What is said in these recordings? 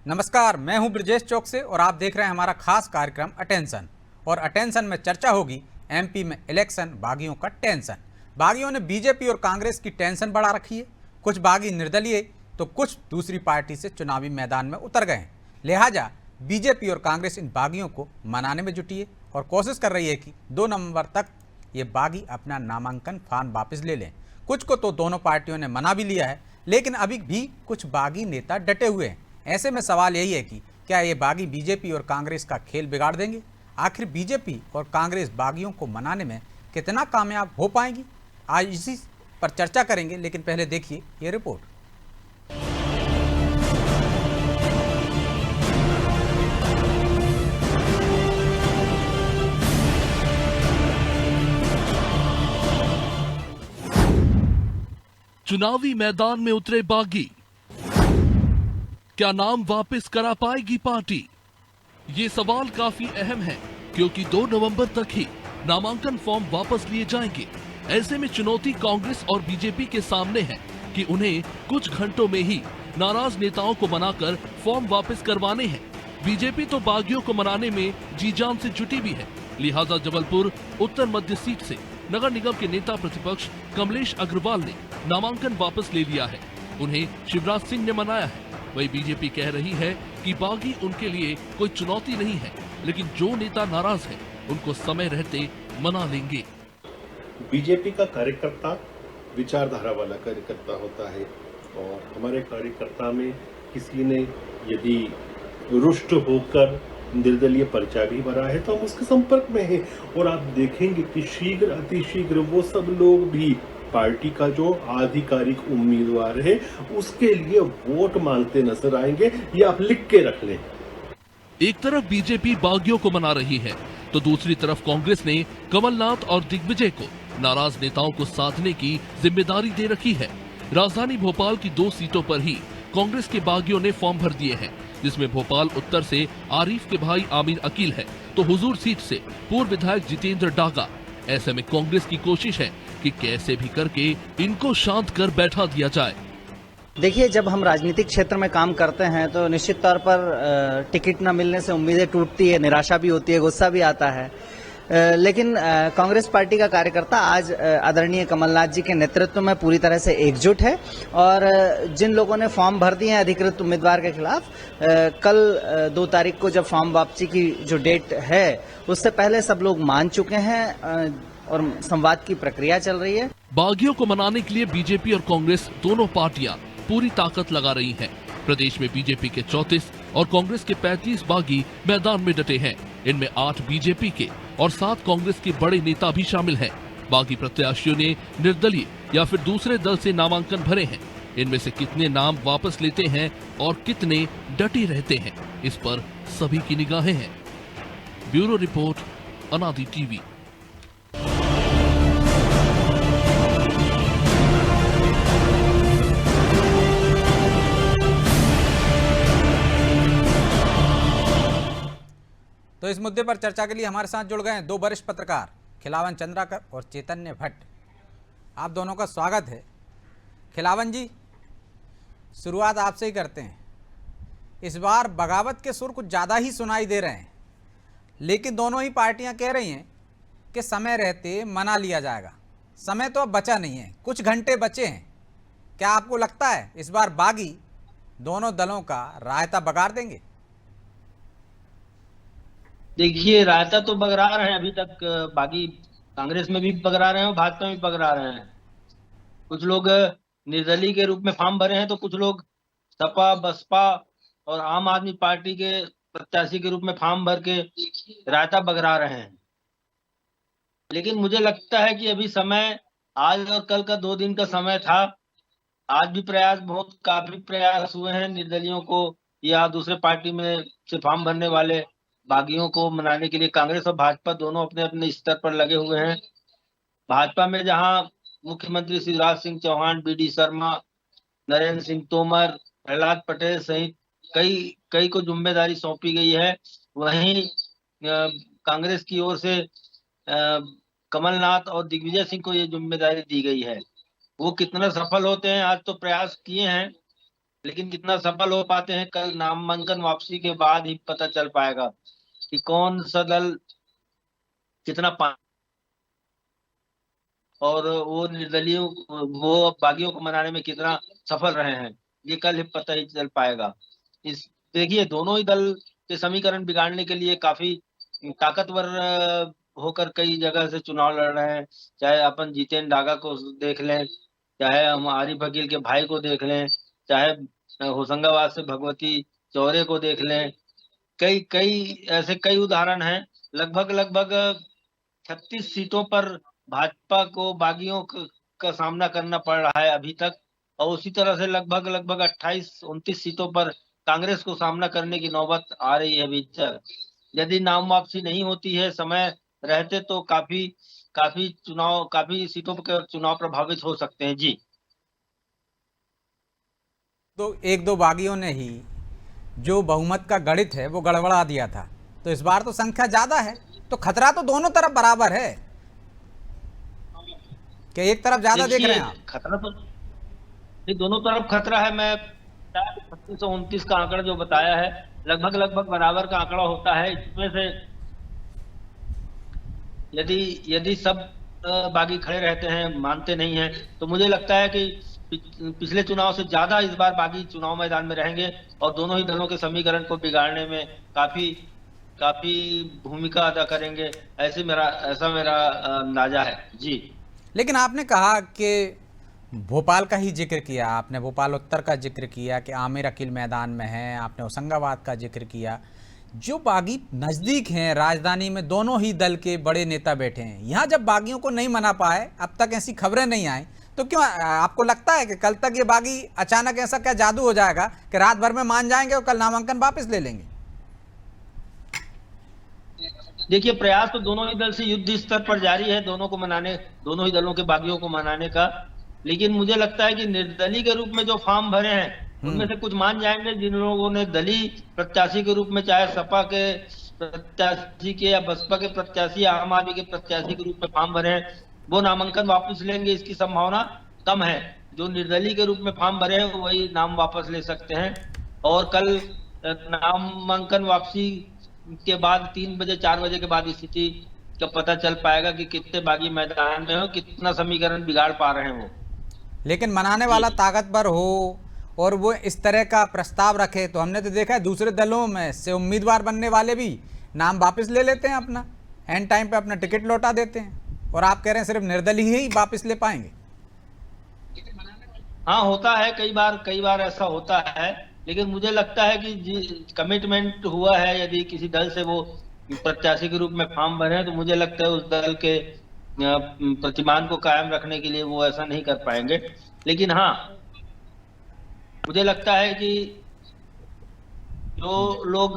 नमस्कार, मैं हूं ब्रजेश चौक से और आप देख रहे हैं हमारा खास कार्यक्रम अटेंशन। और अटेंशन में चर्चा होगी एमपी में इलेक्शन बागियों का टेंशन। बागियों ने बीजेपी और कांग्रेस की टेंशन बढ़ा रखी है। कुछ बागी निर्दलीय तो कुछ दूसरी पार्टी से चुनावी मैदान में उतर गए हैं। लिहाजा बीजेपी और कांग्रेस इन बागियों को मनाने में जुटी है और कोशिश कर रही है कि 2 नवंबर तक ये बागी अपना नामांकन फॉर्म वापस ले लें। कुछ को तो दोनों पार्टियों ने मना भी लिया है, लेकिन अभी भी कुछ बागी नेता डटे हुए हैं। ऐसे में सवाल यही है कि क्या ये बागी बीजेपी और कांग्रेस का खेल बिगाड़ देंगे? आखिर बीजेपी और कांग्रेस बागियों को मनाने में कितना कामयाब हो पाएंगी? आज इसी पर चर्चा करेंगे, लेकिन पहले देखिए ये रिपोर्ट। चुनावी मैदान में उतरे बागी, क्या नाम वापस करा पाएगी पार्टी? ये सवाल काफी अहम है क्योंकि 2 नवंबर तक ही नामांकन फॉर्म वापस लिए जाएंगे। ऐसे में चुनौती कांग्रेस और बीजेपी के सामने है कि उन्हें कुछ घंटों में ही नाराज नेताओं को मनाकर फॉर्म वापस करवाने हैं। बीजेपी तो बागियों को मनाने में जी जान से जुटी भी है। लिहाजा जबलपुर उत्तर मध्य सीट से नगर निगम के नेता प्रतिपक्ष कमलेश अग्रवाल ने नामांकन वापस ले लिया है। उन्हें शिवराज सिंह ने मनाया है। वही बीजेपी कह रही है कि बागी उनके लिए कोई चुनौती नहीं है, लेकिन जो नेता नाराज है उनको समय रहते मना लेंगे। बीजेपी का कार्यकर्ता विचारधारा वाला कार्यकर्ता होता है और हमारे कार्यकर्ता में किसी ने यदि रुष्ट होकर निर्दलीय पर्चा भी भरा है तो हम उसके संपर्क में हैं और आप देखेंगे कि शीघ्र अतिशीघ्र वो सब लोग भी पार्टी का जो आधिकारिक उम्मीदवार है उसके लिए वोट मांगते नजर आएंगे। ये आप लिख के रख लें। एक तरफ बीजेपी बागियों को मना रही है तो दूसरी तरफ कांग्रेस ने कमलनाथ और दिग्विजय को नाराज नेताओं को साधने की जिम्मेदारी दे रखी है। राजधानी भोपाल की 2 सीटों पर ही कांग्रेस के बागियों ने फॉर्म भर दिए हैं, जिसमें भोपाल उत्तर से आरिफ के भाई आमिर अकील है तो हुजूर सीट से पूर्व विधायक जितेंद्र डागा। ऐसे में कांग्रेस की कोशिश है कि कैसे भी करके इनको शांत कर बैठा दिया जाए। देखिए, जब हम राजनीतिक क्षेत्र में काम करते हैं तो निश्चित तौर पर टिकट न मिलने से उम्मीदें टूटती है, निराशा भी होती है, गुस्सा भी आता है। लेकिन कांग्रेस पार्टी का कार्यकर्ता आज आदरणीय कमलनाथ जी के नेतृत्व में पूरी तरह से एकजुट है और जिन लोगों ने फॉर्म भर दिए हैं अधिकृत उम्मीदवार के खिलाफ, कल 2 तारीख को जब फॉर्म वापसी की जो डेट है उससे पहले सब लोग मान चुके हैं और संवाद की प्रक्रिया चल रही है। बागियों को मनाने के लिए बीजेपी और कांग्रेस दोनों पार्टियां पूरी ताकत लगा रही हैं। प्रदेश में बीजेपी के 34 और कांग्रेस के 35 बागी मैदान में डटे हैं। इनमें 8 बीजेपी के और 7 कांग्रेस के बड़े नेता भी शामिल हैं। बागी प्रत्याशियों ने निर्दलीय या फिर दूसरे दल से नामांकन भरे हैं। इनमें से कितने नाम वापस लेते हैं और कितने डटे रहते हैं, इस पर सभी की निगाहें हैं। ब्यूरो रिपोर्ट, अनादि टीवी। तो इस मुद्दे पर चर्चा के लिए हमारे साथ जुड़ गए हैं 2 वरिष्ठ पत्रकार, खिलावन चंद्राकर और चैतन्य भट्ट। आप दोनों का स्वागत है। खिलावन जी, शुरुआत आपसे ही करते हैं। इस बार बगावत के सुर कुछ ज़्यादा ही सुनाई दे रहे हैं, लेकिन दोनों ही पार्टियां कह रही हैं कि समय रहते मना लिया जाएगा। समय तो अब बचा नहीं है, कुछ घंटे बचे हैं। क्या आपको लगता है इस बार बागी दोनों दलों का रायता बगाड़ देंगे? देखिए, रायता तो बगरा रहे हैं अभी तक। बागी कांग्रेस में भी बगरा रहे हैं और भाजपा में भी बगरा रहे हैं। कुछ लोग निर्दलीय के रूप में फॉर्म भरे हैं तो कुछ लोग सपा, बसपा और आम आदमी पार्टी के प्रत्याशी के रूप में फॉर्म भर के रायता बगरा रहे हैं। लेकिन मुझे लगता है कि अभी समय, आज और कल का 2 दिन का समय था। आज भी काफी प्रयास हुए हैं निर्दलियों को या दूसरे पार्टी में से फॉर्म भरने वाले बागियों को मनाने के लिए। कांग्रेस और भाजपा दोनों अपने अपने स्तर पर लगे हुए हैं। भाजपा में जहां मुख्यमंत्री शिवराज सिंह चौहान, BD शर्मा, नरेंद्र सिंह तोमर, प्रहलाद पटेल सहित कई को जिम्मेदारी सौंपी गई है, वहीं कांग्रेस की ओर से कमलनाथ और दिग्विजय सिंह को ये जिम्मेदारी दी गई है। वो कितना सफल होते हैं, आज तो प्रयास किए हैं लेकिन कितना सफल हो पाते हैं कल नामांकन वापसी के बाद ही पता चल पाएगा कि कौन सा दल कितना और वो निर्दलीय वो बागियों को मनाने में कितना सफल रहे हैं, ये कल ही पता ही चल पाएगा। इस देखिए दोनों ही दल के समीकरण बिगाड़ने के लिए काफी ताकतवर होकर कई जगह से चुनाव लड़ रहे हैं। चाहे अपन जितेन डागा को देख लें, चाहे हम आरिफ अकील के भाई को देख लें, चाहे होशंगाबाद से भगवती चौरे को देख लें, कई कई ऐसे कई उदाहरण हैं। लगभग 36 सीटों पर भाजपा को बागियों का सामना करना पड़ रहा है अभी तक, और उसी तरह से लगभग 28-29 सीटों पर कांग्रेस को सामना करने की नौबत आ रही है अभी तक। यदि नाम वापसी नहीं होती है समय रहते तो काफी सीटों पर चुनाव प्रभावित हो सकते हैं। जी तो एक दो बागियों ने ही जो बहुमत का गणित है वो गड़बड़ा दिया था, तो इस बार तो संख्या ज्यादा है, तो खतरा तो दोनों तरफ बराबर है कि एक तरफ ज्यादा देख रहे हैं आप? खतरा तो ये दोनों तरफ खतरा है। मैं 3629 का आंकड़ा जो बताया है लगभग बराबर का आंकड़ा होता है। इसमें से यदि सब बागी खड़े रहते हैं, मानते नहीं हैं, तो मुझे लगता है कि पिछले चुनाव से ज्यादा इस बार बागी चुनाव मैदान में रहेंगे और दोनों ही दलों के समीकरण को बिगाड़ने में काफी भूमिका अदा करेंगे। ऐसा मेरा अंदाजा है। जी लेकिन आपने कहा कि भोपाल का ही जिक्र किया, आपने भोपाल उत्तर का जिक्र किया कि आमिर अकील मैदान में हैं, आपने होशंगाबाद का जिक्र किया। जो बागी नज़दीक हैं राजधानी में, दोनों ही दल के बड़े नेता बैठे हैं, यहाँ जब बागियों को नहीं मना पाए, अब तक ऐसी खबरें नहीं आई, तो क्यों आपको लगता है कि कल तक ये बागी अचानक ऐसा क्या जादू हो जाएगा कि रात भर में मान जाएंगे और कल नामांकन वापस ले लेंगे? देखिए प्रयास तो दोनों ही दल से युद्ध स्तर पर जारी है, दोनों ही दलों के बागियों को मनाने का। लेकिन मुझे लगता है कि निर्दलीय के रूप में जो फॉर्म भरे हैं उनमें से कुछ मान जाएंगे। जिन लोगों ने दलीय प्रत्याशी के रूप में, चाहे सपा के प्रत्याशी के या बसपा के प्रत्याशी या आम आदमी के प्रत्याशी के रूप में फॉर्म भरे हैं, वो नामांकन वापस लेंगे, इसकी संभावना कम है। जो निर्दलीय के रूप में फॉर्म भरे हैं वही नाम वापस ले सकते हैं। और कल नामांकन वापसी के बाद 3 बजे 4 बजे के बाद स्थिति का पता चल पाएगा कि कितने बागी मैदान में हो, कितना समीकरण बिगाड़ पा रहे हैं वो। लेकिन मनाने वाला ताकतवर हो और वो इस तरह का प्रस्ताव रखे, तो हमने तो देखा है दूसरे दलों में से उम्मीदवार बनने वाले भी नाम वापस ले लेते हैं, अपना एंड टाइम पे अपना टिकट लौटा देते हैं, और आप कह रहे हैं सिर्फ निर्दलीय ही वापस ले पाएंगे। हाँ होता है, कई बार ऐसा होता है। लेकिन मुझे लगता है कि कमिटमेंट हुआ है, यदि किसी दल से वो प्रत्याशी के रूप में फॉर्म भरे हैं, तो मुझे लगता है उस दल के प्रतिमान को कायम रखने के लिए वो ऐसा नहीं कर पाएंगे। लेकिन हाँ मुझे लगता है कि जो लोग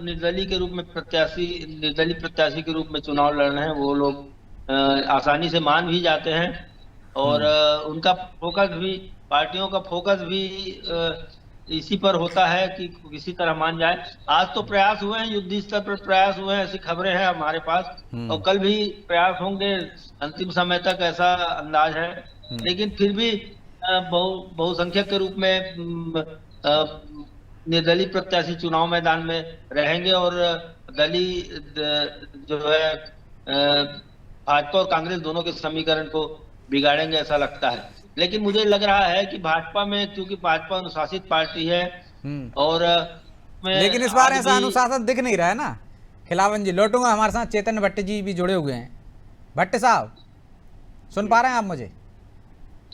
निर्दलीय प्रत्याशी के रूप में चुनाव लड़ रहे हैं वो लोग आसानी से मान भी जाते हैं, और उनका फोकस भी, पार्टियों का फोकस भी इसी पर होता है कि किसी तरह मान जाए। आज तो प्रयास हुए हैं, युद्ध स्तर पर प्रयास हुए हैं, ऐसी खबरें हैं हमारे पास, और कल भी प्रयास होंगे अंतिम समय तक, ऐसा अंदाज है। लेकिन फिर भी बहुसंख्यक के रूप में निर्दलीय प्रत्याशी चुनाव मैदान में रहेंगे, और दलीय जो है भाजपा और कांग्रेस दोनों के समीकरण को बिगाड़ेंगे, ऐसा लगता है। लेकिन मुझे लग रहा है कि भाजपा में, क्योंकि भाजपा अनुशासित पार्टी है, और लेकिन इस बार ऐसा अनुशासन दिख नहीं रहा है ना। खिलावन जी लौटूंगा, हमारे साथ चेतन भट्ट जी भी जुड़े हुए हैं। भट्ट साहब सुन पा रहे हैं आप मुझे?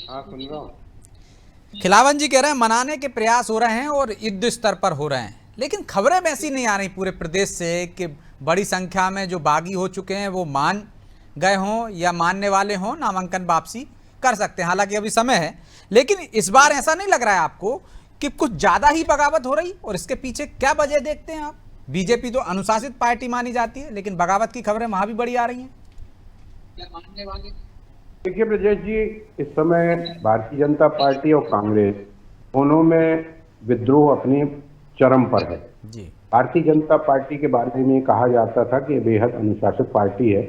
हाँ सुन रहा हूं। खिलावन जी कह रहे हैं मनाने के प्रयास हो रहे हैं और युद्ध स्तर पर हो रहे हैं, लेकिन खबरें वैसी नहीं आ रही पूरे प्रदेश से कि बड़ी संख्या में जो बागी हो चुके हैं वो मान गए हों या मानने वाले हों, नामांकन वापसी कर सकते हैं। हालांकि अभी समय है, लेकिन इस बार ऐसा नहीं लग रहा है आपको कि कुछ ज्यादा ही बगावत हो रही? और इसके पीछे क्या वजह देखते हैं आप? बीजेपी तो अनुशासित पार्टी मानी जाती है, लेकिन बगावत की खबरें वहां भी बड़ी आ रही हैं। देखिए ब्रजेश जी, इस समय भारतीय जनता पार्टी और कांग्रेस दोनों में विद्रोह अपने चरम पर है जी। भारतीय जनता पार्टी के बारे में कहा जाता था कि बेहद अनुशासित पार्टी है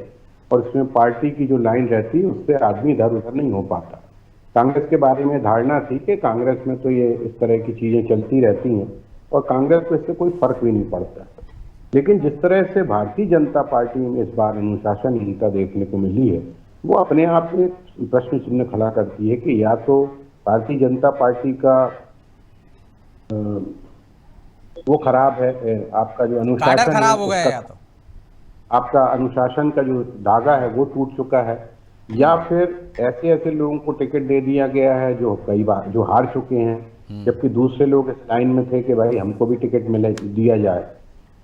और इसमें पार्टी की जो लाइन रहती है उससे आदमी इधर उधर नहीं हो पाता। कांग्रेस के बारे में धारणा थी कि कांग्रेस में तो ये इस तरह की चीजें चलती रहती हैं और कांग्रेस को इससे कोई फर्क भी नहीं पड़ता। लेकिन जिस तरह से भारतीय जनता पार्टी में इस बार अनुशासनहीनता देखने को मिली है, वो अपने आप में प्रश्न चिन्ह खड़ा करती है कि या तो भारतीय जनता पार्टी का वो खराब है, आपका जो अनुशासन कैडर खराब हो है, गया, या तो आपका अनुशासन का जो धागा है वो टूट चुका है, या फिर ऐसे ऐसे लोगों को टिकट दे दिया गया है जो कई बार जो हार चुके हैं, जबकि दूसरे लोग इस लाइन में थे कि भाई हमको भी टिकट मिले दिया जाए।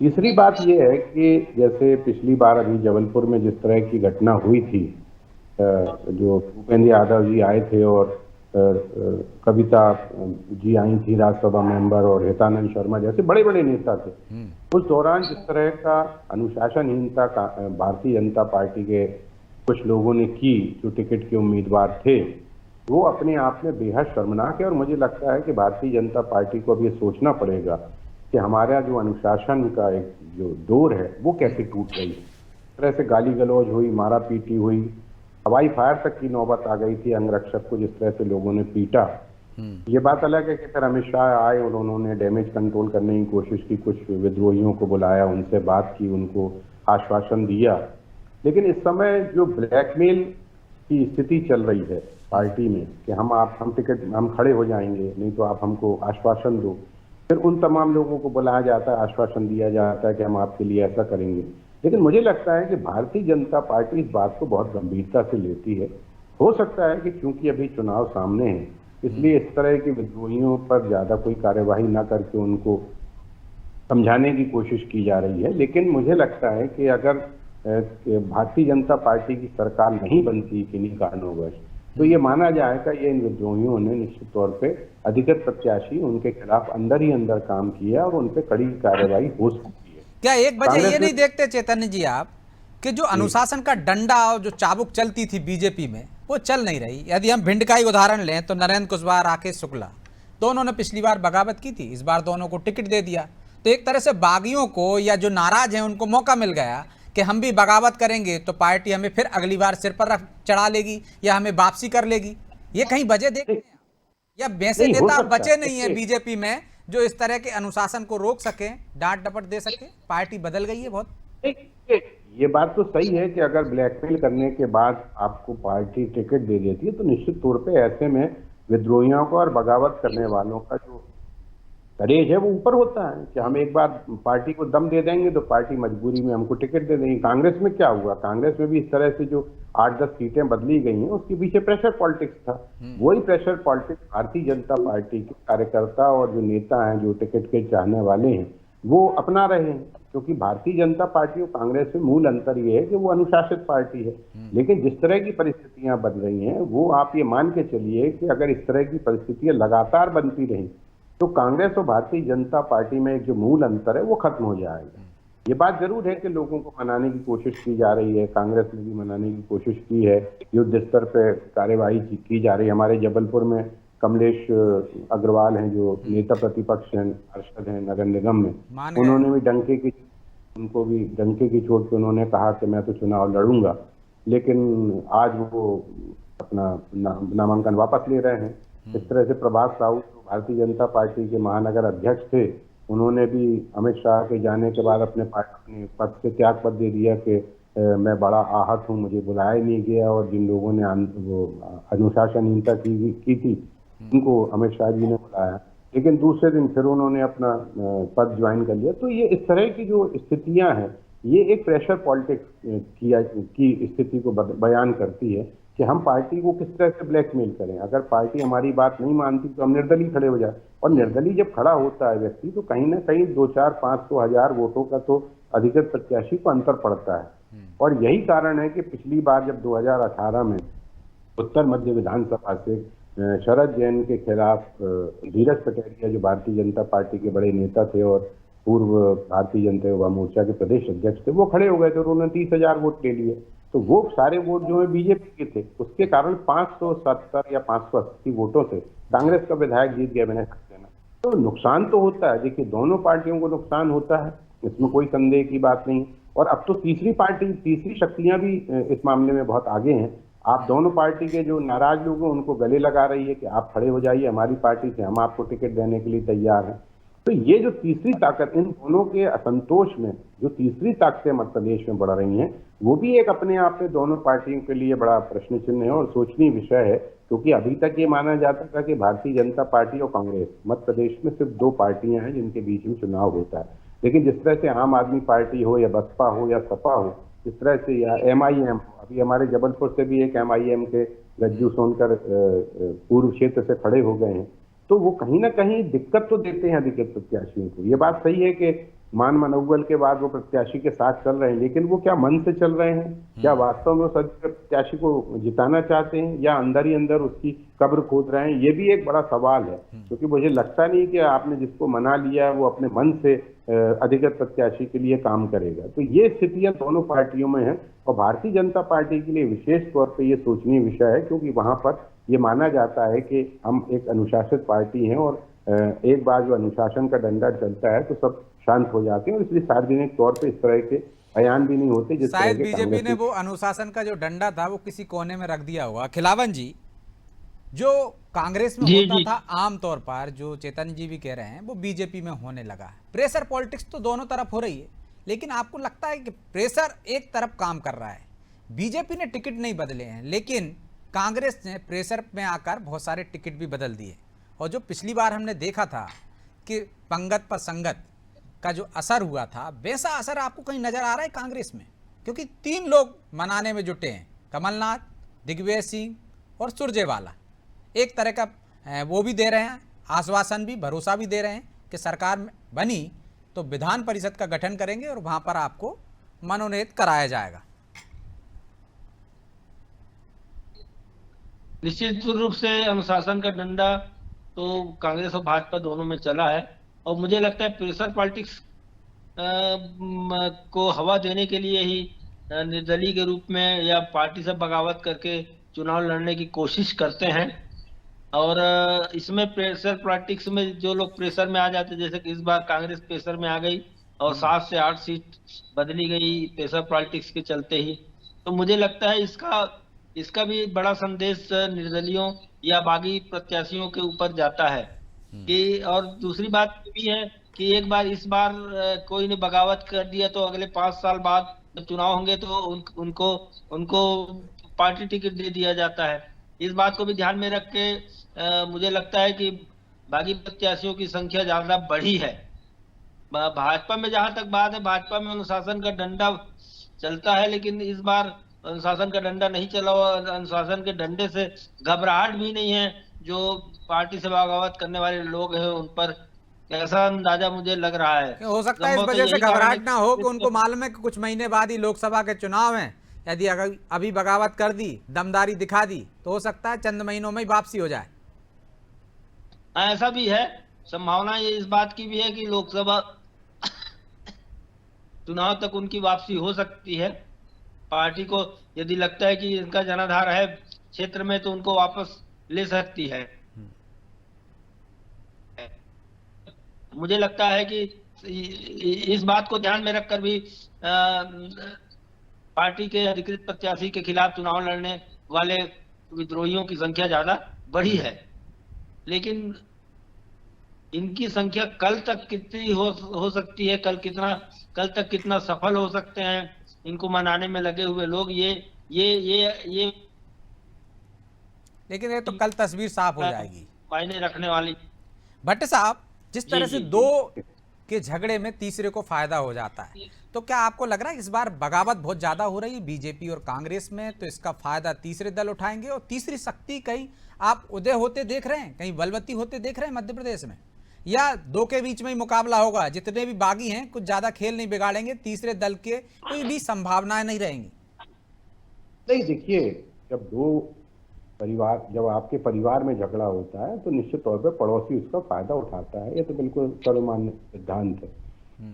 तीसरी बात यह है कि जैसे पिछली बार अभी जबलपुर में जिस तरह की घटना हुई थी, जो भूपेंद्र यादव जी आए थे और कविता जी आई थी राज्यसभा मेंबर, और हितानंद शर्मा जैसे बड़े बड़े नेता थे, उस दौरान जिस तरह का अनुशासनहीनता का भारतीय जनता पार्टी के कुछ लोगों ने की जो टिकट के उम्मीदवार थे, वो अपने आप में बेहद शर्मनाक है। और मुझे लगता है कि भारतीय जनता पार्टी को अब ये सोचना पड़ेगा कि हमारा जो अनुशासन का एक जो डोर है वो कैसे टूट गई। इस तरह से गाली गलौज हुई, मारा पीटी हुई, हवाई फायर तक की नौबत आ गई थी अंगरक्षक को जिस तरह से लोगों ने पीटा। ये बात अलग है कि फिर अमित शाह आए और उन्होंने डैमेज कंट्रोल करने की कोशिश की, कुछ विद्रोहियों को बुलाया, उनसे बात की, उनको आश्वासन दिया। लेकिन इस समय जो ब्लैकमेल की स्थिति चल रही है पार्टी में कि हम टिकट हम खड़े हो जाएंगे, नहीं तो आप हमको आश्वासन दो, फिर उन तमाम लोगों को बुलाया जाता है, आश्वासन दिया जाता है कि हम आपके लिए ऐसा करेंगे। लेकिन मुझे लगता है कि भारतीय जनता पार्टी इस बात को बहुत गंभीरता से लेती है। हो सकता है कि क्योंकि अभी चुनाव सामने है इसलिए इस तरह के विद्रोहियों पर ज्यादा कोई कार्यवाही ना करके उनको समझाने की कोशिश की जा रही है। लेकिन मुझे लगता है कि अगर भारतीय जनता पार्टी की सरकार नहीं बनती किन्हीं कारणोंवश, तो ये माना जाएगा ये इन विद्रोहियों ने निश्चित तौर पे अधिकृत प्रत्याशी उनके खिलाफ अंदर ही अंदर काम किया और उन पे कड़ी कार्रवाई हो सकती है। क्या एक वजह ये नहीं देखते चैतन्य जी आप कि जो अनुशासन का डंडा और जो चाबुक चलती थी बीजेपी में वो चल नहीं रही? यदि हम भिंड का ही उदाहरण लें तो नरेंद्र कुशवाहा, राकेश शुक्ला दोनों ने पिछली बार बगावत की थी, इस बार दोनों को टिकट दे दिया। तो एक तरह से बागियों को या जो नाराज हैं उनको मौका मिल गया कि हम भी बगावत करेंगे तो पार्टी हमें फिर अगली बार सिर पर चढ़ा लेगी या हमें वापसी कर लेगी। ये कहीं वजह देखते हैं या वैसे नेता बचे नहीं है बीजेपी में जो इस तरह के अनुशासन को रोक सके, डांट डपट दे सके? पार्टी बदल गई है बहुत। ये बात तो सही है कि अगर ब्लैकमेल करने के बाद आपको पार्टी टिकट दे देती है तो निश्चित तौर पे ऐसे में विद्रोहियों को और बगावत करने वालों का जो करेज है वो ऊपर होता है कि हम एक बार पार्टी को दम दे देंगे तो पार्टी मजबूरी में हमको टिकट दे देंगे। कांग्रेस में क्या हुआ, कांग्रेस में भी इस तरह से जो 8-10 सीटें बदली गई हैं उसके पीछे प्रेशर पॉलिटिक्स था। वही pressure politics Bharatiya Janata party के कार्यकर्ता और जो नेता हैं जो टिकट के चाहने वाले हैं वो अपना रहे हैं, क्योंकि भारतीय जनता पार्टी और कांग्रेस में मूल अंतर ये है कि वो अनुशासित पार्टी है। लेकिन जिस तरह की परिस्थितियां बन रही हैं वो आप ये मान के चलिए कि अगर इस तरह की परिस्थितियां लगातार बनती रहीं तो कांग्रेस और भारतीय जनता पार्टी में एक जो मूल अंतर है वो खत्म हो जाएगा। ये बात जरूर है कि लोगों को मनाने की कोशिश की जा रही है, कांग्रेस ने भी मनाने की कोशिश की है, युद्ध स्तर पर कार्यवाही की जा रही है। हमारे जबलपुर में कमलेश अग्रवाल हैं जो नेता प्रतिपक्ष हैं, पार्षद हैं नगर निगम में, उन्होंने भी उनको भी डंके की चोट पे उन्होंने कहा कि मैं तो चुनाव लड़ूंगा, लेकिन आज वो अपना नामांकन वापस ले रहे हैं। इस तरह से प्रभात साहू भारतीय जनता पार्टी के महानगर अध्यक्ष थे, उन्होंने भी अमित शाह के जाने के बाद अपने पद से त्याग पत्र दे दिया कि मैं बड़ा आहत हूं, मुझे बुलाया नहीं गया, और जिन लोगों ने वो अनुशासनहीनता की थी उनको अमित शाह जी ने बुलाया, लेकिन दूसरे दिन फिर उन्होंने अपना पद ज्वाइन कर लिया। तो ये इस तरह की जो स्थितियां हैं ये एक प्रेशर पॉलिटिक्स की स्थिति को बयान करती है कि हम पार्टी को किस तरह से ब्लैकमेल करें। अगर पार्टी हमारी बात नहीं मानती तो हम निर्दलीय खड़े हो जाए, और निर्दलीय जब खड़ा होता है व्यक्ति तो कहीं ना कहीं 2-4-500,000 वोटों का तो अधिकृत प्रत्याशी को अंतर पड़ता है। और यही कारण है कि पिछली बार जब 2018 में उत्तर मध्य विधानसभा से शरद जैन के खिलाफ धीरज पटेरिया जो भारतीय जनता पार्टी के बड़े नेता थे और पूर्व भारतीय जनता युवा मोर्चा के प्रदेश अध्यक्ष थे, वो खड़े हो गए थे और उन्होंने 30,000 वोट ले लिए। तो वो सारे वोट जो है बीजेपी के थे, उसके कारण 570 या 580 वोटों से कांग्रेस का विधायक जीत गया विनय सक्सेना। तो नुकसान तो होता है, देखिए दोनों पार्टियों को नुकसान होता है, इसमें कोई संदेह की बात नहीं। और अब तो तीसरी शक्तियां भी इस मामले में बहुत आगे हैं, आप दोनों पार्टी के जो नाराज लोग हैं उनको गले लगा रही है कि आप खड़े हो जाइए हमारी पार्टी से, हम आपको टिकट देने के लिए तैयार हैं। तो ये जो तीसरी ताकत, इन दोनों के असंतोष में जो तीसरी ताकतें मध्य प्रदेश में बढ़ रही हैं, वो भी एक अपने आप में दोनों पार्टियों के लिए बड़ा प्रश्न चिन्ह है और सोचनीय विषय है। क्योंकि अभी तक ये माना जाता था कि भारतीय जनता पार्टी और कांग्रेस मध्य प्रदेश में सिर्फ दो पार्टियां हैं जिनके बीच में चुनाव होता है। लेकिन जिस तरह से आम आदमी पार्टी हो या बसपा हो या सपा हो, जिस तरह से या MIM हो, अभी हमारे जबलपुर से भी एक MIM के गज्जू सोनकर पूर्व क्षेत्र से खड़े हो गए हैं, तो वो कहीं ना कहीं दिक्कत तो देते हैं अधिकृत प्रत्याशियों को। ये बात सही है कि मान मनोबल के बाद वो प्रत्याशी के साथ चल रहे हैं, लेकिन वो क्या मन से चल रहे हैं? क्या वास्तव में उस अधिकृत प्रत्याशी को जिताना चाहते हैं या अंदर ही अंदर उसकी कब्र खोद रहे हैं? ये भी एक बड़ा सवाल है, क्योंकि मुझे लगता नहीं कि आपने जिसको मना लिया वो अपने मन से अधिकृत प्रत्याशी के लिए काम करेगा। तो ये स्थितियां दोनों पार्टियों में हैं और भारतीय जनता पार्टी के लिए विशेष तौर पर ये सोचनीय विषय है, क्योंकि वहां पर ये माना जाता है कि हम एक अनुशासित पार्टी हैं और एक बार जो अनुशासन का डंडा चलता है तो सब शांत हो जाते हैं, और इसलिए सार्वजनिक तौर पे इस तरह के बयान भी नहीं होते। जिस शायद बीजेपी ने वो अनुशासन का जो डंडा था वो किसी कोने में रख दिया होगा। खिलावन जी, जो कांग्रेस में होता था आमतौर पर, जो चेतन जी भी कह रहे हैं, वो बीजेपी में होने लगा है। प्रेशर पॉलिटिक्स तो दोनों तरफ हो रही है, लेकिन आपको लगता है कि प्रेशर एक तरफ काम कर रहा है? बीजेपी ने टिकट नहीं बदले हैं, लेकिन कांग्रेस ने प्रेशर में आकर बहुत सारे टिकट भी बदल दिए। और जो पिछली बार हमने देखा था कि पंगत पर संगत का जो असर हुआ था, वैसा असर आपको कहीं नजर आ रहा है कांग्रेस में? क्योंकि 3 लोग मनाने में जुटे हैं, कमलनाथ, दिग्विजय सिंह और सुरजेवाला। एक तरह का वो भी दे रहे हैं, आश्वासन भी, भरोसा भी दे रहे हैं कि सरकार बनी तो विधान परिषद का गठन करेंगे और वहां पर आपको मनोनीत कराया जाएगा। निश्चित रूप से अनुशासन का डंडा तो कांग्रेस और भाजपा दोनों में चला है, और मुझे लगता है प्रेशर पॉलिटिक्स को हवा देने के लिए ही निर्दलीय के रूप में या पार्टी से बगावत करके चुनाव लड़ने की कोशिश करते हैं। और इसमें प्रेशर पॉलिटिक्स में जो लोग प्रेशर में आ जाते, जैसे कि इस बार कांग्रेस प्रेशर में आ गई और 7 से 8 सीट बदली गई प्रेशर पॉलिटिक्स के चलते ही, तो मुझे लगता है इसका भी बड़ा संदेश निर्दलियों या बागी प्रत्याशियों के ऊपर जाता है कि, और दूसरी बात भी है कि एक बार इस बार कोई ने बगावत कर दिया तो अगले 5 साल बाद जब चुनाव होंगे तो उनको पार्टी टिकट दे दिया जाता है। इस बात को भी ध्यान में रख के मुझे लगता है कि बागी प्रत्याशियों की संख्या ज्यादा बढ़ी है। भाजपा में जहां तक बात है, भाजपा में अनुशासन का डंडा चलता है, लेकिन इस बार अनुशासन का डंडा नहीं चला और अनुशासन के डंडे से घबराहट भी नहीं है। जो पार्टी से बगावत करने वाले लोग हैं उन पर ऐसा अंदाजा मुझे लग रहा है। हो सकता है इस वजह से घबराहट ना हो कि उनको मालूम है कि कुछ महीने बाद ही लोकसभा के चुनाव हैं, यदि अगर अभी बगावत कर दी, दमदारी दिखा दी, तो हो सकता है चंद महीनों में ही वापसी हो जाए। ऐसा भी है, संभावना ये इस बात की भी है कि लोकसभा चुनाव तक उनकी वापसी हो सकती है। पार्टी को यदि लगता है कि इनका जनाधार है क्षेत्र में तो उनको वापस ले सकती है। मुझे लगता है कि इस बात को ध्यान में रखकर भी पार्टी के अधिकृत प्रत्याशी के खिलाफ चुनाव लड़ने वाले विद्रोहियों की संख्या ज्यादा बढ़ी है, लेकिन इनकी संख्या कल तक कितनी हो सकती है, कल तक कितना सफल हो सकते हैं इनको मनाने में लगे हुए लोग, ये लेकिन ये तो कल तस्वीर साफ हो जाएगी, मायने रखने वाली। भट्ट साहब, जिस तरह से दो के झगड़े में तीसरे को फायदा हो जाता है, तो क्या आपको लग रहा है इस बार बगावत बहुत ज्यादा हो रही है बीजेपी और कांग्रेस में, तो इसका फायदा तीसरे दल उठाएंगे और तीसरी शक्ति कहीं आप उदय होते देख रहे हैं, कहीं बलवती होते देख रहे हैं मध्य प्रदेश में, या दो के बीच में ही मुकाबला होगा? जितने भी बागी हैं कुछ ज्यादा खेल नहीं बिगाड़ेंगे, तीसरे दल के कोई भी संभावनाएं नहीं रहेंगी? नहीं, देखिए, जब आपके परिवार में झगड़ा होता है तो निश्चित तौर पर पड़ोसी उसका फायदा उठाता है, ये तो बिल्कुल सर्वमान्य सिद्धांत है।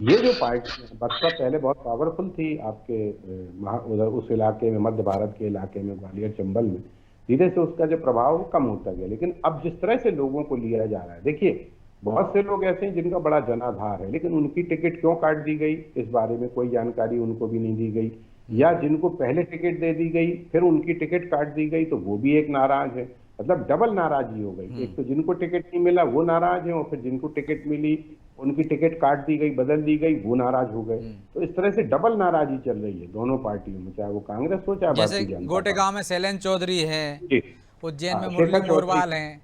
ये जो पार्टी बसपा पहले बहुत पावरफुल थी आपके उधर उस इलाके में, मध्य भारत के इलाके में, ग्वालियर चंबल में, धीरे से उसका जो प्रभाव कम होता गया। लेकिन अब जिस तरह से लोगों को लिया जा रहा है, देखिए बहुत से लोग ऐसे हैं जिनका बड़ा जनाधार है, लेकिन उनकी टिकट क्यों काट दी गई इस बारे में कोई जानकारी उनको भी नहीं दी गई। या जिनको पहले टिकट दे दी गई फिर उनकी टिकट काट दी गई तो वो भी एक नाराज है। मतलब डबल नाराजगी हो गई। एक तो जिनको टिकट नहीं मिला वो नाराज है, और फिर जिनको टिकट मिली उनकी टिकट काट दी गई, बदल दी गई, वो नाराज हो गए। तो इस तरह से डबल नाराजगी चल रही है दोनों पार्टियों में, चाहे वो कांग्रेस हो चाहे जैसे भारतीय जनता गोटेगांव में शैलेंद्र चौधरी है, जी। उज्जैन में हाँ, मुरली शेखर मोरवाल चौधरी। हैं।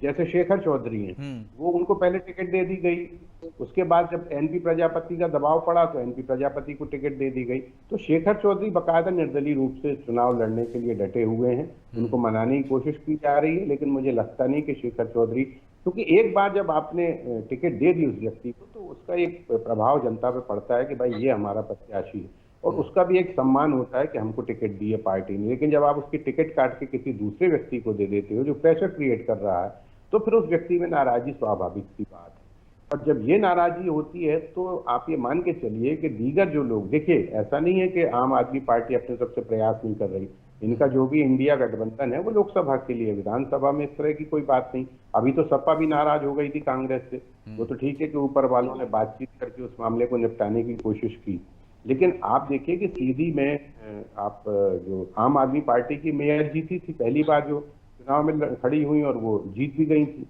जैसे शेखर चौधरी हैं, वो उनको पहले टिकट दे दी गई, उसके बाद जब एनपी प्रजापति का दबाव पड़ा तो एनपी प्रजापति को टिकट दे दी गई। तो शेखर चौधरी बकायदा निर्दलीय रूप से चुनाव लड़ने के लिए डटे हुए हैं, उनको मनाने की कोशिश की जा रही है, लेकिन मुझे लगता नहीं कि शेखर चौधरी, क्योंकि एक बार जब आपने टिकट दे दी उस व्यक्ति को तो उसका एक प्रभाव जनता पे पड़ता है कि भाई ये हमारा प्रत्याशी है, और उसका भी एक सम्मान होता है कि हमको टिकट दी है पार्टी ने। लेकिन जब आप उसकी टिकट काट के किसी दूसरे व्यक्ति को दे देते हो जो प्रेशर क्रिएट कर रहा है, तो फिर उस व्यक्ति में नाराजगी स्वाभाविक सी बात है। और जब ये नाराजगी होती है तो आप ये मान के चलिए कि दीगर जो लोग, देखिए ऐसा नहीं है कि आम आदमी पार्टी अपने तरफ से प्रयास नहीं कर रही, इनका जो भी इंडिया गठबंधन है वो लोकसभा के लिए, विधानसभा में इस तरह की कोई बात नहीं। अभी तो सपा भी नाराज हो गई थी कांग्रेस से, वो तो ठीक है कि ऊपर वालों ने बातचीत करके उस मामले को निपटाने की कोशिश की, लेकिन आप देखिए कि सीधी में आप जो आम आदमी पार्टी की मेयर जीती थी पहली बार, जो चुनाव में खड़ी हुई और वो जीत भी गई थी।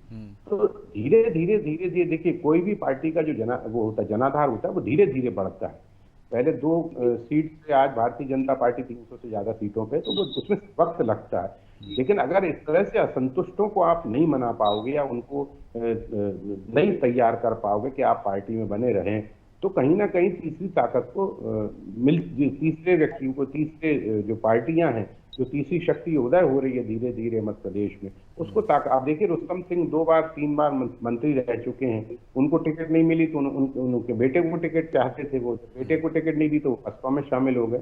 तो धीरे धीरे देखिए कोई भी पार्टी का जो वो होता है जनाधार होता है वो धीरे धीरे बढ़ता है। पहले 2 सीट से आज भारतीय जनता पार्टी 300 से ज्यादा सीटों पे, तो वो उसमें वक्त लगता है। लेकिन अगर इस तरह से असंतुष्टों को आप नहीं मना पाओगे या उनको नहीं तैयार कर पाओगे कि आप पार्टी में बने रहें, तो कहीं ना कहीं तीसरी ताकत को तीसरे व्यक्तियों को, तीसरे जो पार्टियां हैं, जो तीसरी शक्ति उदय हो रही है धीरे धीरे मध्य प्रदेश में, उसको आप देखिए रुस्तम सिंह 2 बार 3 बार मंत्री रह चुके हैं, उनको टिकट नहीं मिली तो उनके बेटे को टिकट चाहते थे, वो बेटे को टिकट नहीं दी तो बसपा में शामिल हो गए।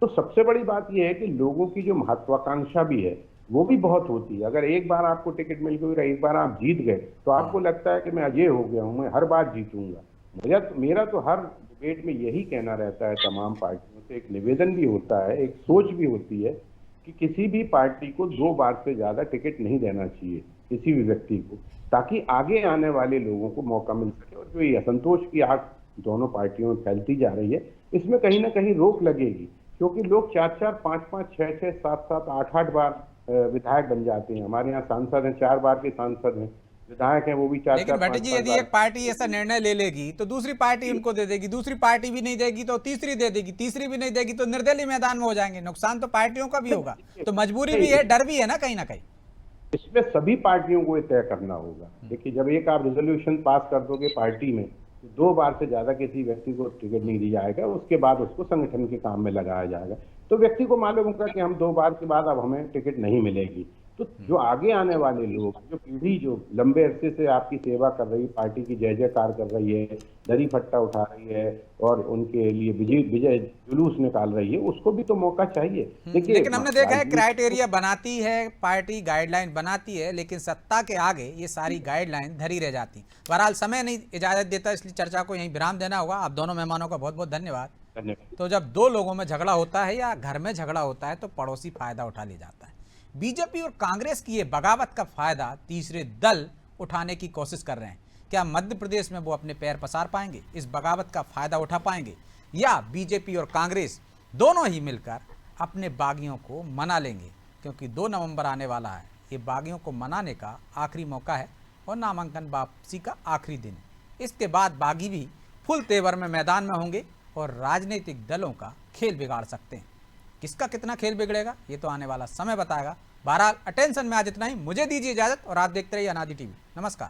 तो सबसे बड़ी बात यह है कि लोगों की जो महत्वाकांक्षा भी है वो भी बहुत होती है। अगर एक बार आपको टिकट मिल गई और एक बार आप जीत गए तो आपको लगता है कि मैं अजय हो गया हूं, मैं हर बार जीतूंगा। मेरा तो हर डिबेट में यही कहना रहता है, तमाम पार्टियों से एक निवेदन भी होता है, एक सोच भी होती है कि किसी भी पार्टी को 2 बार से ज्यादा टिकट नहीं देना चाहिए किसी भी व्यक्ति को, ताकि आगे आने वाले लोगों को मौका मिल सके। और जो ये असंतोष की आग दोनों पार्टियों में फैलती जा रही है, इसमें कहीं ना कहीं रोक लगेगी, क्योंकि लोग 4-4, 5-5, 6-6, 7-7, 8-8 बार विधायक बन जाते हैं। हमारे यहाँ सांसद हैं, 4 बार के सांसद हैं, विधायक हैं, वो भी 4-4, लेकिन भट्टी जी, 5-5 यदि बार। एक पार्टी ऐसा निर्णय ले लेगी तो दूसरी पार्टी उनको दे देगी, दूसरी पार्टी भी नहीं देगी तो तीसरी दे देगी, तीसरी भी नहीं देगी तो निर्दलीय मैदान में हो जाएंगे। नुकसान तो पार्टियों का भी होगा, तो मजबूरी भी है, डर भी है ना कहीं ना कहीं। इसमें सभी पार्टियों को तय करना होगा। देखिए जब एक आप रिजोल्यूशन पास कर दोगे पार्टी में, 2 बार से ज्यादा किसी व्यक्ति को टिकट नहीं दिया जाएगा, उसके बाद उसको संगठन के काम में लगाया जाएगा। तो व्यक्ति को मालूम होगा कि हम 2 बार के बाद अब हमें टिकट नहीं मिलेगी। तो जो आगे आने वाले लोग, जो पीढ़ी जो लंबे अरसे से आपकी सेवा कर रही, पार्टी की जय जयकार कर रही है, दरी फट्टा उठा रही है और उनके लिए विजय जुलूस निकाल रही है, उसको भी तो मौका चाहिए। देखिए लेकिन हमने देखा है क्राइटेरिया बनाती है पार्टी, गाइडलाइन बनाती है, लेकिन सत्ता के आगे ये सारी गाइडलाइन धरी रह जाती। बहरहाल समय नहीं इजाजत देता, इसलिए चर्चा को यहीं विराम देना होगा। आप दोनों मेहमानों का बहुत बहुत धन्यवाद। तो जब 2 लोगों में झगड़ा होता है या घर में झगड़ा होता है तो पड़ोसी फायदा उठा ले जाता है। बीजेपी और कांग्रेस की ये बगावत का फायदा तीसरे दल उठाने की कोशिश कर रहे हैं। क्या मध्य प्रदेश में वो अपने पैर पसार पाएंगे, इस बगावत का फायदा उठा पाएंगे, या बीजेपी और कांग्रेस दोनों ही मिलकर अपने बागियों को मना लेंगे? क्योंकि 2 नवंबर आने वाला है, ये बागियों को मनाने का आखिरी मौका है और नामांकन वापसी का आखिरी दिन। इसके बाद बागी भी फुल तेवर में मैदान में होंगे और राजनीतिक दलों का खेल बिगाड़ सकते हैं। किसका कितना खेल बिगड़ेगा ये तो आने वाला समय बताएगा। बहरहाल अटेंशन में आज इतना ही, मुझे दीजिए इजाजत और आप देखते रहिए अनादि टीवी। नमस्कार।